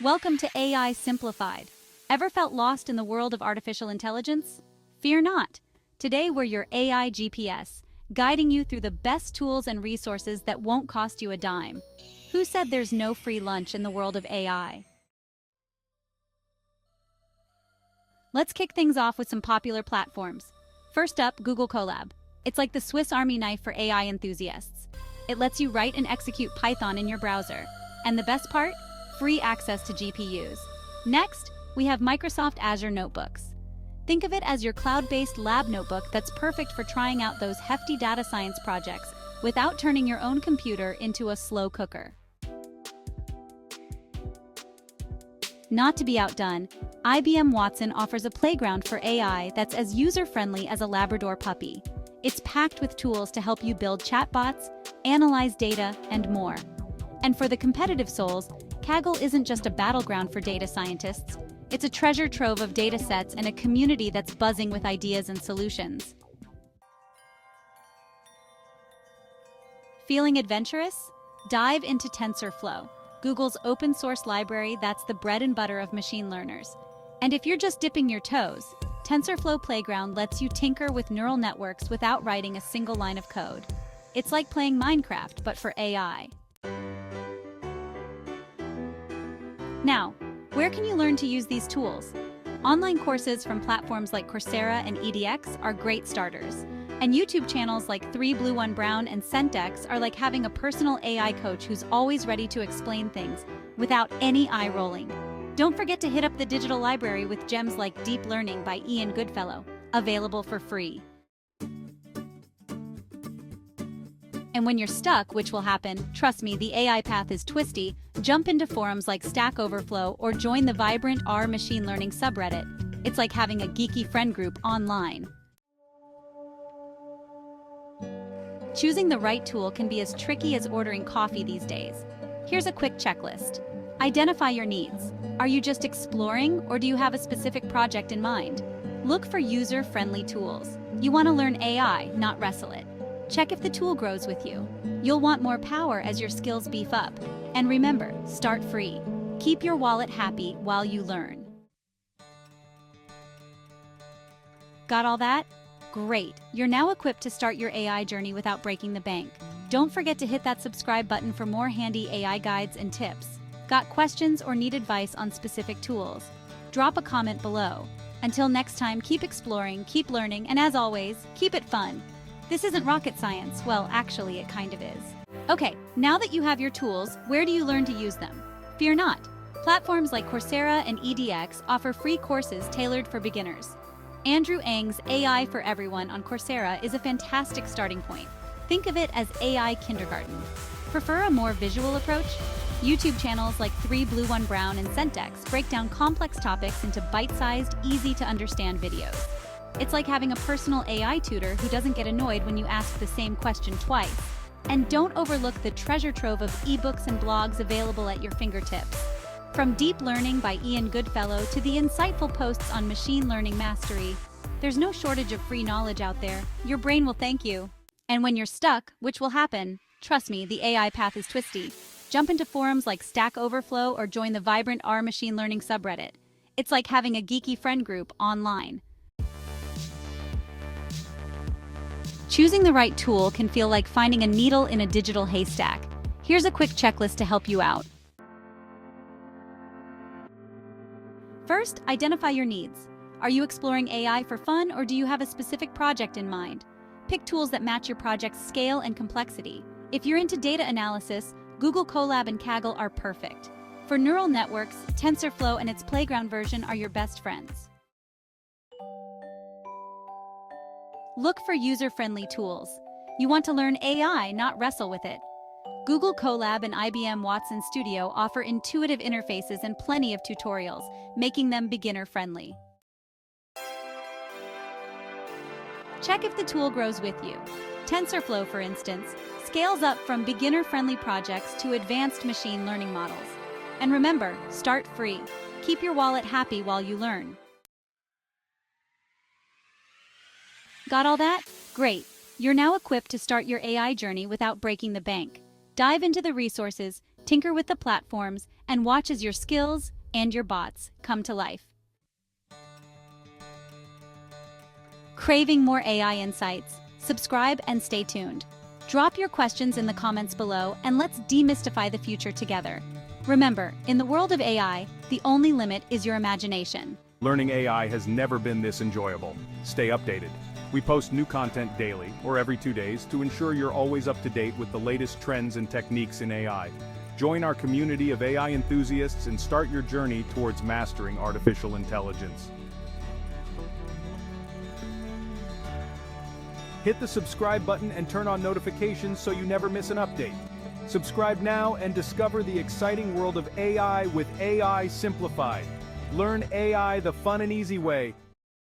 Welcome to AI Simplified. Ever felt lost in the world of artificial intelligence? Fear not. Today we're your AI GPS, guiding you through the best tools and resources that won't cost you a dime. Who said there's no free lunch in the world of AI? Let's kick things off with some popular platforms. First up, Google Colab. It's like the Swiss Army knife for AI enthusiasts. It lets you write and execute Python in your browser. And the best part? Free access to GPUs. Next, we have Microsoft Azure Notebooks. Think of it as your cloud-based lab notebook that's perfect for trying out those hefty data science projects without turning your own computer into a slow cooker. Not to be outdone, IBM Watson offers a playground for AI that's as user-friendly as a Labrador puppy. It's packed with tools to help you build chatbots, analyze data, and more. And for the competitive souls, Kaggle isn't just a battleground for data scientists. It's a treasure trove of data sets and a community that's buzzing with ideas and solutions. Feeling adventurous? Dive into TensorFlow, Google's open source library that's the bread and butter of machine learners. And if you're just dipping your toes, TensorFlow Playground lets you tinker with neural networks without writing a single line of code. It's like playing Minecraft, but for AI. Now, where can you learn to use these tools? Online courses from platforms like Coursera and edX are great starters. And YouTube channels like 3Blue1Brown and CentX are like having a personal AI coach who's always ready to explain things without any eye rolling. Don't forget to hit up the digital library with gems like Deep Learning by Ian Goodfellow, available for free. And when you're stuck, which will happen, trust me, the AI path is twisty, jump into forums like Stack Overflow or join the vibrant R machine learning subreddit. It's like having a geeky friend group online. Choosing the right tool can be as tricky as ordering coffee these days. Here's a quick checklist. Identify your needs. Are you just exploring, or do you have a specific project in mind? Look for user-friendly tools. You want to learn AI, not wrestle it. Check if the tool grows with you. You'll want more power as your skills beef up. And remember, start free. Keep your wallet happy while you learn. Got all that? Great. You're now equipped to start your AI journey without breaking the bank. Don't forget to hit that subscribe button for more handy AI guides and tips. Got questions or need advice on specific tools? Drop a comment below. Until next time, keep exploring, keep learning, and as always, keep it fun. This isn't rocket science. Well, actually, it kind of is. Okay, now that you have your tools, where do you learn to use them? Fear not. Platforms like Coursera and edX offer free courses tailored for beginners. Andrew Ng's AI for Everyone on Coursera is a fantastic starting point. Think of it as AI kindergarten. Prefer a more visual approach? YouTube channels like 3Blue1Brown and CentX break down complex topics into bite-sized, easy-to-understand videos. It's like having a personal AI tutor who doesn't get annoyed when you ask the same question twice. And don't overlook the treasure trove of ebooks and blogs available at your fingertips. From Deep Learning by Ian Goodfellow to the insightful posts on machine learning mastery, there's no shortage of free knowledge out there. Your brain will thank you. And when you're stuck, which will happen, trust me, the AI path is twisty. Jump into forums like Stack Overflow or join the vibrant R machine learning subreddit. It's like having a geeky friend group online. Choosing the right tool can feel like finding a needle in a digital haystack. Here's a quick checklist to help you out. First, identify your needs. Are you exploring AI for fun, or do you have a specific project in mind? Pick tools that match your project's scale and complexity. If you're into data analysis, Google Colab and Kaggle are perfect. For neural networks, TensorFlow and its playground version are your best friends. Look for user-friendly tools. You want to learn AI, not wrestle with it. Google Colab and IBM Watson Studio offer intuitive interfaces and plenty of tutorials, making them beginner-friendly. Check if the tool grows with you. TensorFlow, for instance, scales up from beginner-friendly projects to advanced machine learning models. And remember, start free. Keep your wallet happy while you learn. Got all that? Great. You're now equipped to start your AI journey without breaking the bank. Dive into the resources, tinker with the platforms, and watch as your skills and your bots come to life. Craving more AI insights? Subscribe and stay tuned. Drop your questions in the comments below and let's demystify the future together. Remember, in the world of AI, the only limit is your imagination. Learning AI has never been this enjoyable. Stay updated. We post new content daily, or every 2 days, to ensure you're always up to date with the latest trends and techniques in AI. Join our community of AI enthusiasts and start your journey towards mastering artificial intelligence. Hit the subscribe button and turn on notifications so you never miss an update. Subscribe now and discover the exciting world of AI with AI Simplified. Learn AI the fun and easy way.